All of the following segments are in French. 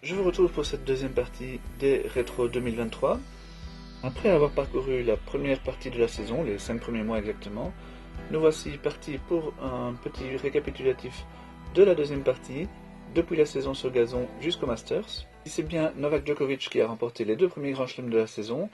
Je vous retrouve pour cette deuxième partie des Rétro 2023. Après avoir parcouru la première partie de la saison, les 5 premiers mois exactement, nous voici partis pour un petit récapitulatif de la deuxième partie, depuis la saison sur gazon jusqu'au Masters. C'est bien Novak Djokovic qui a remporté les 2 premiers grands chelems de la saison.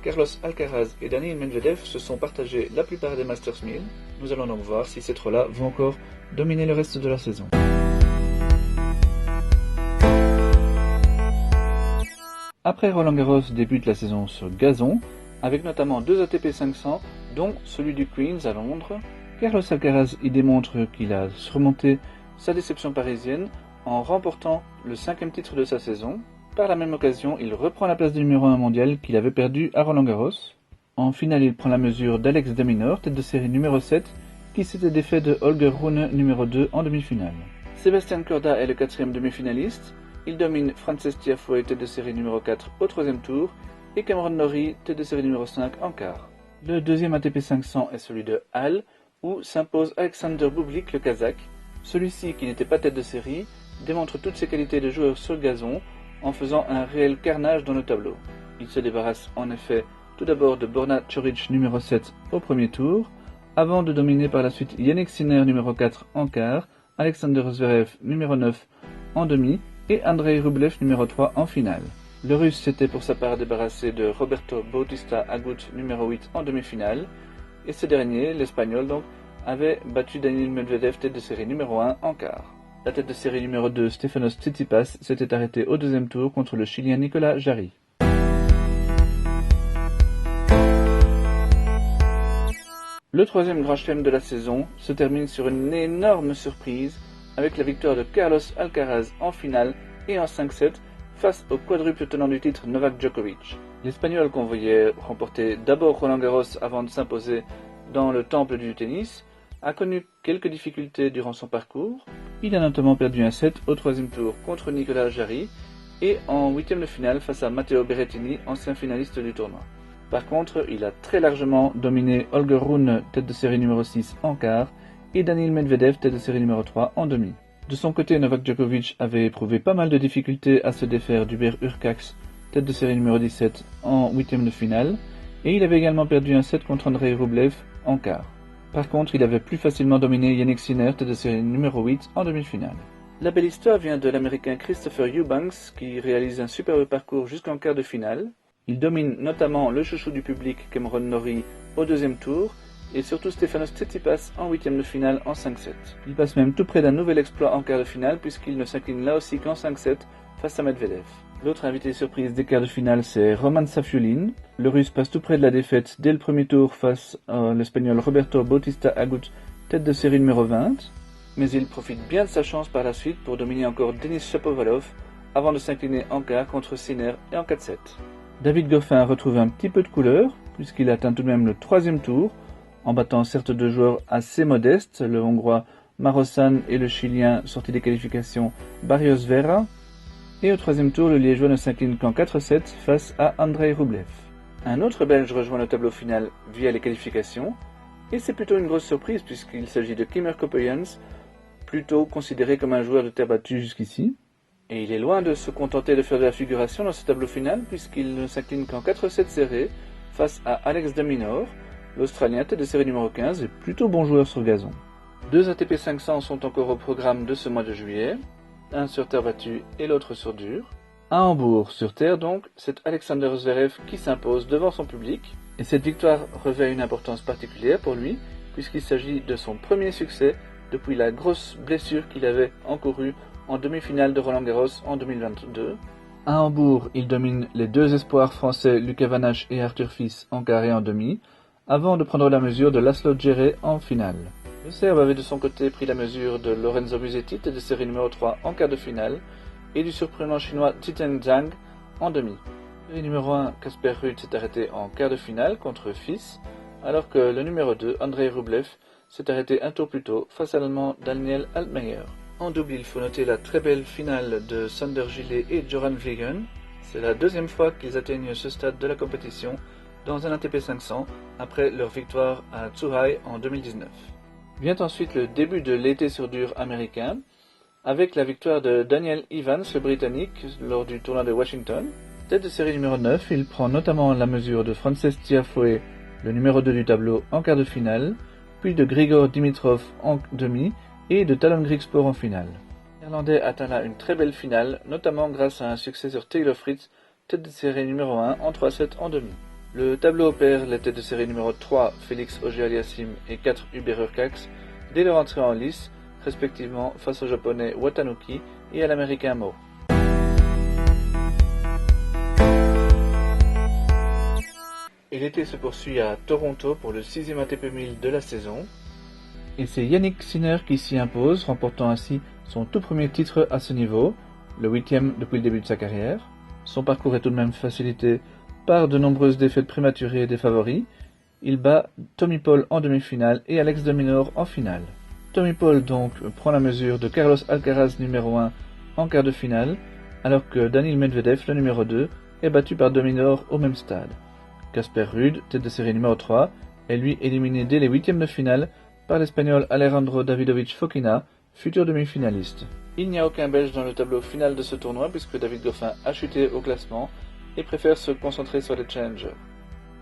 Carlos Alcaraz et Daniil Medvedev se sont partagés la plupart des Masters 1000. Nous allons donc voir si ces trois-là vont encore dominer le reste de la saison. Après Roland-Garros débute la saison sur gazon, avec notamment 2 ATP 500, dont celui du Queens à Londres. Carlos Alcaraz y démontre qu'il a surmonté sa déception parisienne en remportant le 5e titre de sa saison. Par la même occasion, il reprend la place de numéro 1 mondial qu'il avait perdu à Roland-Garros. En finale, il prend la mesure d'Alex de Minaur, tête de série numéro 7, qui s'était défait de Holger Rune numéro 2 en demi-finale. Sébastien Corda est le 4e demi-finaliste. Il domine Frances Tiafoe, tête de série numéro 4 au 3e tour, et Cameron Norrie, tête de série numéro 5 en quart. Le 2e ATP 500 est celui de Halle, où s'impose Alexander Bublik, le Kazakh. Celui-ci, qui n'était pas tête de série, démontre toutes ses qualités de joueur sur le gazon, en faisant un réel carnage dans le tableau. Il se débarrasse en effet tout d'abord de Borna Coric numéro 7 au premier tour, avant de dominer par la suite Jannik Sinner numéro 4 en quart, Alexander Zverev numéro 9 en demi, et Andrei Rublev numéro 3 en finale. Le Russe s'était pour sa part débarrassé de Roberto Bautista Agut numéro 8 en demi-finale, et ce dernier, l'Espagnol donc, avait battu Daniil Medvedev tête de série numéro 1 en quart. La tête de série numéro 2, Stefanos Tsitsipas, s'était arrêté au 2e tour contre le Chilien Nicolas Jarry. Le 3e grand chelem de la saison se termine sur une énorme surprise avec la victoire de Carlos Alcaraz en finale et en 5-7 face au quadruple tenant du titre Novak Djokovic. L'Espagnol qu'on voyait remporter d'abord Roland-Garros avant de s'imposer dans le temple du tennis a connu quelques difficultés durant son parcours. Il a notamment perdu un set au 3e tour contre Nicolas Jarry et en 8e de finale face à Matteo Berrettini, ancien finaliste du tournoi. Par contre, il a très largement dominé Holger Rune, tête de série numéro 6 en quart, et Daniil Medvedev, tête de série numéro 3 en demi. De son côté, Novak Djokovic avait éprouvé pas mal de difficultés à se défaire d'Hubert Hurkacz, tête de série numéro 17 en 8e de finale, et il avait également perdu un set contre Andrei Rublev en quart. Par contre, il avait plus facilement dominé Jannik Sinner, tête de série numéro 8 en demi-finale. La belle histoire vient de l'Américain Christopher Eubanks, qui réalise un superbe parcours jusqu'en quart de finale. Il domine notamment le chouchou du public Cameron Norrie au 2e tour, et surtout Stefanos Tsitsipas en 8e de finale en 5-7. Il passe même tout près d'un nouvel exploit en quart de finale puisqu'il ne s'incline là aussi qu'en 5-7 face à Medvedev. L'autre invité surprise des quarts de finale, c'est Roman Safiullin. Le Russe passe tout près de la défaite dès le premier tour face à l'Espagnol Roberto Bautista Agut, tête de série numéro 20. Mais il profite bien de sa chance par la suite pour dominer encore Denis Shapovalov avant de s'incliner en quart contre Sinner et en 4-7. David Goffin retrouve un petit peu de couleur puisqu'il atteint tout de même le 3e tour, en battant certes 2 joueurs assez modestes, le Hongrois Marosan et le Chilien sorti des qualifications Barrios Vera. Et au 3e tour, le Liégeois ne s'incline qu'en 4-7 face à Andrei Rublev. Un autre Belge rejoint le tableau final via les qualifications, et c'est plutôt une grosse surprise puisqu'il s'agit de Kimmer Coppejans, plutôt considéré comme un joueur de terre battue jusqu'ici. Et il est loin de se contenter de faire de la figuration dans ce tableau final puisqu'il ne s'incline qu'en 4-7 serrés face à Alex de Minaur, l'Australien tête de série numéro 15 et plutôt bon joueur sur gazon. 2 ATP 500 sont encore au programme de ce mois de juillet, un sur terre battue et l'autre sur dur. À Hambourg, sur terre donc, c'est Alexander Zverev qui s'impose devant son public, et cette victoire revêt une importance particulière pour lui, puisqu'il s'agit de son premier succès depuis la grosse blessure qu'il avait encourue en demi-finale de Roland-Garros en 2022. À Hambourg, il domine les 2 espoirs français Lucas Vanache et Arthur Fils en quart et en demi, avant de prendre la mesure de Laszlo Djere en finale. Le Serbe avait de son côté pris la mesure de Lorenzo Musetti, tête de série numéro 3 en quart de finale, et du surprenant chinois Zhiteng Zhang en demi. Le numéro 1, Casper Ruud, s'est arrêté en quart de finale contre Fils, alors que le numéro 2, Andrei Rublev, s'est arrêté un tour plus tôt face à l'Allemand Daniel Altmaier. En double, il faut noter la très belle finale de Sander Gillet et Joran Vliegen. C'est la 2e fois qu'ils atteignent ce stade de la compétition dans un ATP 500 après leur victoire à Zhuhai en 2019. Vient ensuite le début de l'été sur dur américain, avec la victoire de Daniel Evans, le Britannique, lors du tournoi de Washington. Tête de série numéro 9, il prend notamment la mesure de Frances Tiafoe, le numéro 2 du tableau, en quart de finale, puis de Grigor Dimitrov en demi et de Talon Griekspoor en finale. L'Irlandais atteint là une très belle finale, notamment grâce à un succès sur Taylor Fritz, tête de série numéro 1 en 3-7 en demi. Le tableau opère les têtes de série numéro 3, Félix Auger-Aliassime et 4, Hubert Hurkacz, dès leur entrée en lice, respectivement face au japonais Watanuki et à l'américain Mo. Et l'été se poursuit à Toronto pour le 6e ATP 1000 de la saison. Et c'est Yannick Sinner qui s'y impose, remportant ainsi son tout premier titre à ce niveau, le 8e depuis le début de sa carrière. Son parcours est tout de même facilité par de nombreuses défaites prématurées des favoris. Il bat Tommy Paul en demi-finale et Alex de Minaur en finale. Tommy Paul donc prend la mesure de Carlos Alcaraz numéro 1 en quart de finale, alors que Daniil Medvedev, le numéro 2, est battu par de Minaur au même stade. Casper Ruud, tête de série numéro 3, est lui éliminé dès les huitièmes de finale par l'Espagnol Alejandro Davidovich Fokina, futur demi-finaliste. Il n'y a aucun Belge dans le tableau final de ce tournoi puisque David Goffin a chuté au classement et préfère se concentrer sur les challengers.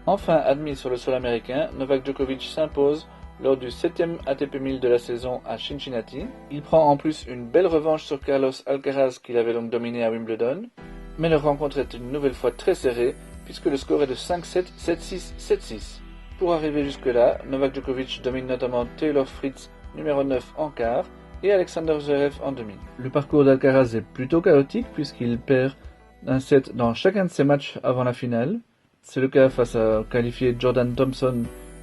Enfin admis sur le sol américain, Novak Djokovic s'impose lors du 7e ATP 1000 de la saison à Cincinnati. Il prend en plus une belle revanche sur Carlos Alcaraz qu'il avait donc dominé à Wimbledon, mais leur rencontre est une nouvelle fois très serrée puisque le score est de 5-7, 7-6, 7-6. Pour arriver jusque-là, Novak Djokovic domine notamment Taylor Fritz, numéro 9 en quart, et Alexander Zverev en demi. Le parcours d'Alcaraz est plutôt chaotique puisqu'il perd un set dans chacun de ses matchs avant la finale. C'est le cas face à qualifié Jordan Thompson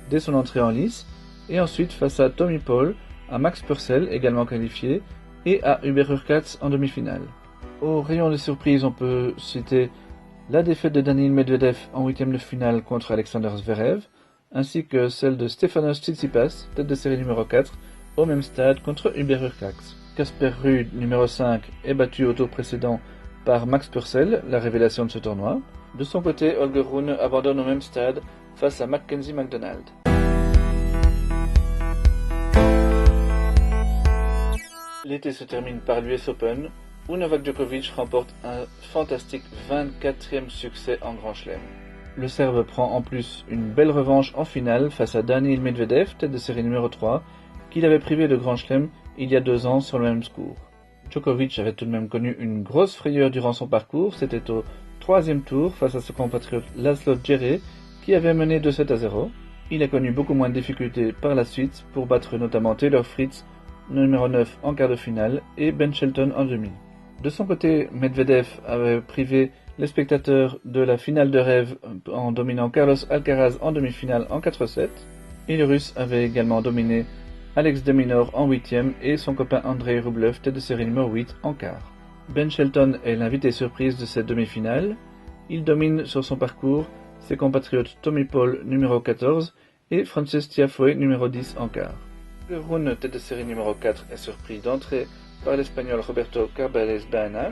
dès son entrée en lice, et ensuite face à Tommy Paul, à Max Purcell également qualifié, et à Hubert Hurkacz en demi-finale. Au rayon des surprises, on peut citer la défaite de Daniil Medvedev en huitième de finale contre Alexander Zverev, ainsi que celle de Stefanos Tsitsipas, tête de série numéro 4, au même stade contre Hubert Hurkacz. Casper Ruud, numéro 5, est battu au tour précédent par Max Purcell, la révélation de ce tournoi. De son côté, Holger Rune abandonne au même stade face à Mackenzie McDonald. L'été se termine par l'US Open, où Novak Djokovic remporte un fantastique 24e succès en Grand Chelem. Le Serbe prend en plus une belle revanche en finale face à Daniil Medvedev, tête de série numéro 3, qu'il avait privé de Grand Chelem il y a 2 ans sur le même score. Djokovic avait tout de même connu une grosse frayeur durant son parcours, c'était au 3e tour face à son compatriote Laszlo Djere, qui avait mené 2-7-0. Il a connu beaucoup moins de difficultés par la suite pour battre notamment Taylor Fritz, numéro 9 en quart de finale, et Ben Shelton en demi. De son côté, Medvedev avait privé les spectateurs de la finale de rêve en dominant Carlos Alcaraz en demi-finale en 4-7, et le Russe avait également dominé Alex de Minaur en 8e et son copain Andrei Rublev, tête de série numéro 8 en quart. Ben Shelton est l'invité surprise de cette demi-finale. Il domine sur son parcours ses compatriotes Tommy Paul numéro 14 et Frances Tiafoe numéro 10 en quart. Le Rune, tête de série numéro 4, est surpris d'entrée par l'Espagnol Roberto Carballés Baena.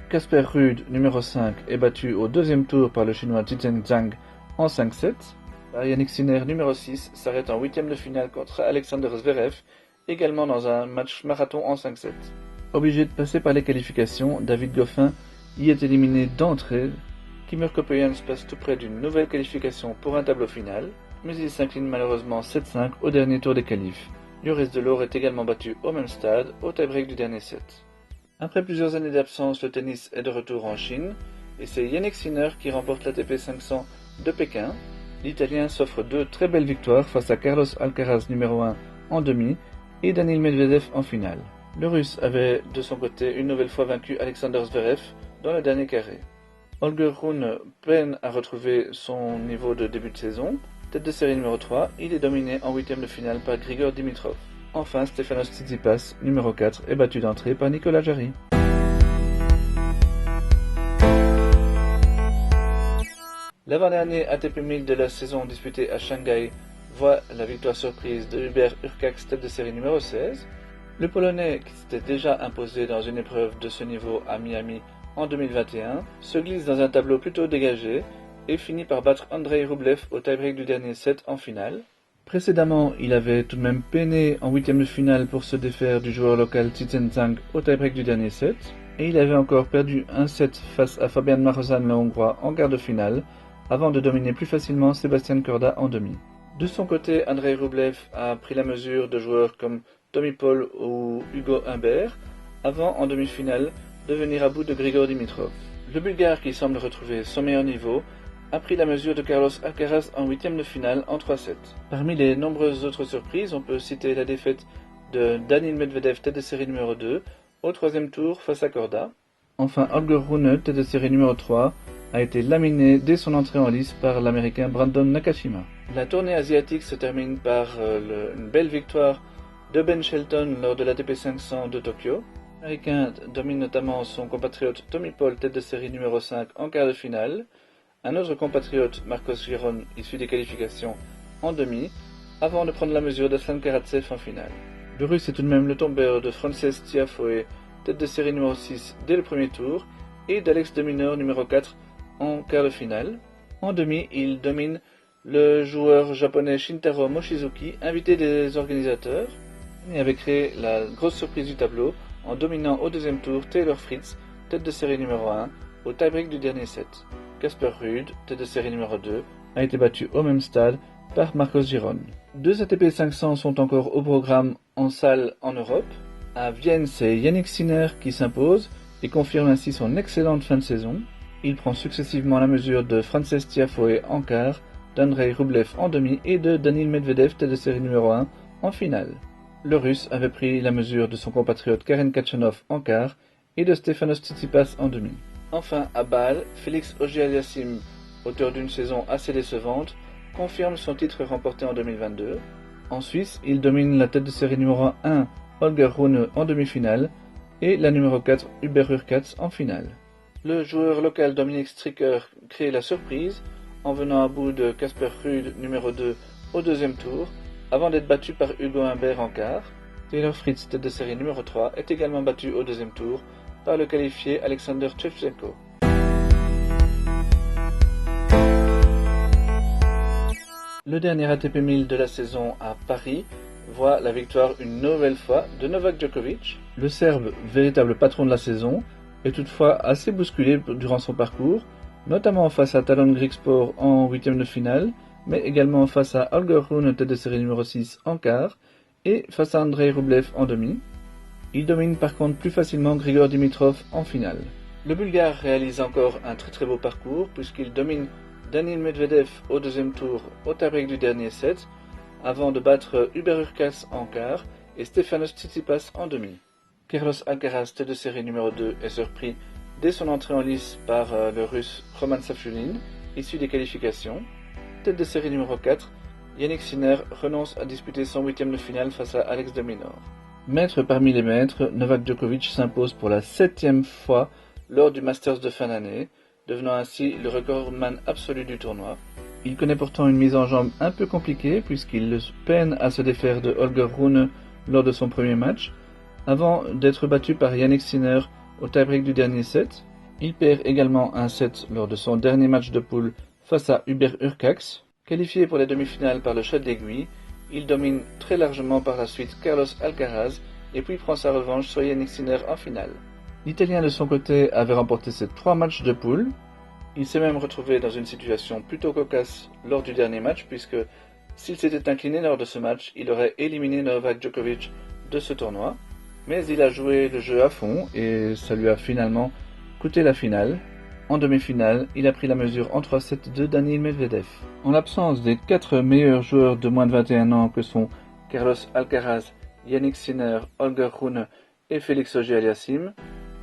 Casper Ruud, numéro 5, est battu au 2e tour par le Chinois Zhizhen Zhang en 5-7. Yannick Sinner, numéro 6, s'arrête en 8e de finale contre Alexander Zverev, également dans un match marathon en 5-7. Obligé de passer par les qualifications, David Goffin y est éliminé d'entrée. Kimur Coppejans passe tout près d'une nouvelle qualification pour un tableau final, mais il s'incline malheureusement 7-5 au dernier tour des qualifs. Joris Delors est également battu au même stade, au tie-break du dernier set. Après plusieurs années d'absence, le tennis est de retour en Chine, et c'est Yannick Sinner qui remporte l'ATP 500 de Pékin. L'Italien s'offre 2 très belles victoires face à Carlos Alcaraz numéro 1 en demi et Daniil Medvedev en finale. Le Russe avait de son côté une nouvelle fois vaincu Alexander Zverev dans le dernier carré. Holger Rune peine à retrouver son niveau de début de saison. Tête de série numéro 3, il est dominé en 8e de finale par Grigor Dimitrov. Enfin, Stefanos Tsitsipas, numéro 4, est battu d'entrée par Nicolas Jarry. L'avant-dernier ATP 1000 de la saison disputé à Shanghai voit la victoire surprise de Hubert Hurkacz, tête de série numéro 16. Le Polonais, qui s'était déjà imposé dans une épreuve de ce niveau à Miami en 2021, se glisse dans un tableau plutôt dégagé et finit par battre Andrei Rublev au tie-break du dernier set en finale. Précédemment, il avait tout de même peiné en huitième de finale pour se défaire du joueur local Tsitseng au tie-break du dernier set, et il avait encore perdu un set face à Fabian Marozsan le Hongrois en quart de finale, avant de dominer plus facilement Sébastien Korda en demi. De son côté, Andrei Rublev a pris la mesure de joueurs comme Tommy Paul ou Hugo Humbert, avant en demi-finale de venir à bout de Grigor Dimitrov. Le Bulgare, qui semble retrouver son meilleur niveau, a pris la mesure de Carlos Alcaraz en huitième de finale en 3-7. Parmi les nombreuses autres surprises, on peut citer la défaite de Daniil Medvedev, tête de série numéro 2, au troisième tour face à Korda. Enfin, Holger Rune, tête de série numéro 3, a été laminé dès son entrée en lice par l'américain Brandon Nakashima. La tournée asiatique se termine par une belle victoire de Ben Shelton lors de l'ATP 500 de Tokyo. L'américain domine notamment son compatriote Tommy Paul, tête de série numéro 5, en quart de finale. Un autre compatriote, Marcos Giron, issu des qualifications, en demi, avant de prendre la mesure d'Aslan Karatsev en finale. Le russe est tout de même le tombeur de Frances Tiafoe, tête de série numéro 6 dès le premier tour, et d'Alex de Minaur numéro 4 en quart de finale. En demi, il domine le joueur japonais Shintaro Mochizuki, invité des organisateurs, et avait créé la grosse surprise du tableau en dominant au deuxième tour Taylor Fritz, tête de série numéro 1, au tie-break du dernier set. Casper Ruud, tête de série numéro 2, a été battu au même stade par Marcos Giron. Deux ATP 500 sont encore au programme en salle en Europe. À Vienne, c'est Yannick Sinner qui s'impose et confirme ainsi son excellente fin de saison. Il prend successivement la mesure de Frances Tiafoe en quart, d'Andrei Rublev en demi et de Daniil Medvedev, tête de série numéro 1, en finale. Le russe avait pris la mesure de son compatriote Karen Khachanov en quart et de Stefanos Tsitsipas en demi. Enfin, à Bâle, Félix Auger-Aliassime, auteur d'une saison assez décevante, confirme son titre remporté en 2022. En Suisse, il domine la tête de série numéro 1, Holger Rune, en demi-finale, et la numéro 4, Hubert Hurkacz, en finale. Le joueur local Dominic Stricker crée la surprise en venant à bout de Casper Ruud, numéro 2, au deuxième tour, avant d'être battu par Hugo Humbert en quart. Taylor Fritz, tête de série numéro 3, est également battu au deuxième tour par le qualifié Alexander Shevchenko. Le dernier ATP 1000 de la saison à Paris voit la victoire une nouvelle fois de Novak Djokovic. Le Serbe, véritable patron de la saison, est toutefois assez bousculé durant son parcours, notamment face à Talon Grigspor en huitième de finale, mais également face à Holger Rune, tête de série numéro 6, en quart, et face à Andrei Rublev en demi. Il domine par contre plus facilement Grigor Dimitrov en finale. Le Bulgare réalise encore un très beau parcours puisqu'il domine Daniil Medvedev au deuxième tour au tie-break du dernier set, avant de battre Hubert Hurkacz en quart et Stefanos Tsitsipas en demi. Carlos Alcaraz, tête de série numéro 2, est surpris dès son entrée en lice par le russe Roman Safulin, issu des qualifications. Tête de série numéro 4, Yannick Sinner renonce à disputer son huitième de finale face à Alex de Minaur. Maître parmi les maîtres, Novak Djokovic s'impose pour la 7e fois lors du Masters de fin d'année, devenant ainsi le recordman absolu du tournoi. Il connaît pourtant une mise en jambe un peu compliquée puisqu'il peine à se défaire de Holger Rune lors de son premier match, avant d'être battu par Yannick Sinner au tie-break du dernier set. Il perd également un set lors de son dernier match de poule face à Hubert Hurkacz. Qualifié pour les demi-finales par le shot d'aiguille, il domine très largement par la suite Carlos Alcaraz et puis prend sa revanche sur Yannick Sinner en finale. L'Italien de son côté avait remporté ses 3 matchs de poule. Il s'est même retrouvé dans une situation plutôt cocasse lors du dernier match puisque s'il s'était incliné lors de ce match, il aurait éliminé Novak Djokovic de ce tournoi. Mais il a joué le jeu à fond et ça lui a finalement coûté la finale. En demi-finale, il a pris la mesure en 3-7 de Daniil Medvedev. En l'absence des 4 meilleurs joueurs de moins de 21 ans que sont Carlos Alcaraz, Yannick Sinner, Holger Rune et Félix Auger-Aliassime,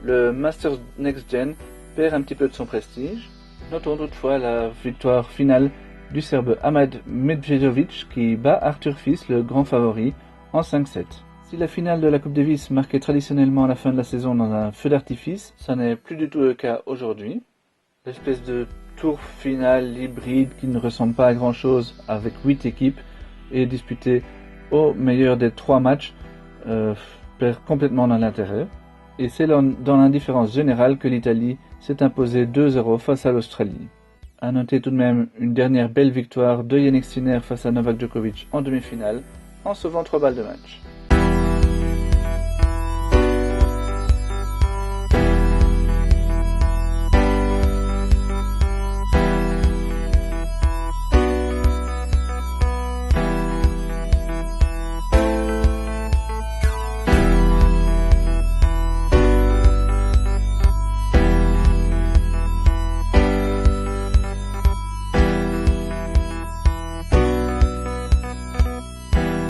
le Masters Next Gen perd un petit peu de son prestige. Notons toutefois la victoire finale du Serbe Ahmed Medvedovic qui bat Arthur Fils, le grand favori, en 5-7. Si la finale de la Coupe Davis marquait traditionnellement la fin de la saison dans un feu d'artifice, ça n'est plus du tout le cas aujourd'hui. L'espèce de tour final hybride qui ne ressemble pas à grand chose avec 8 équipes est disputé au meilleur des 3 matchs perd complètement dans l'intérêt. Et c'est dans l'indifférence générale que l'Italie s'est imposée 2-0 face à l'Australie. À noter tout de même une dernière belle victoire de Jannik Sinner face à Novak Djokovic en demi-finale, en sauvant 3 balles de match.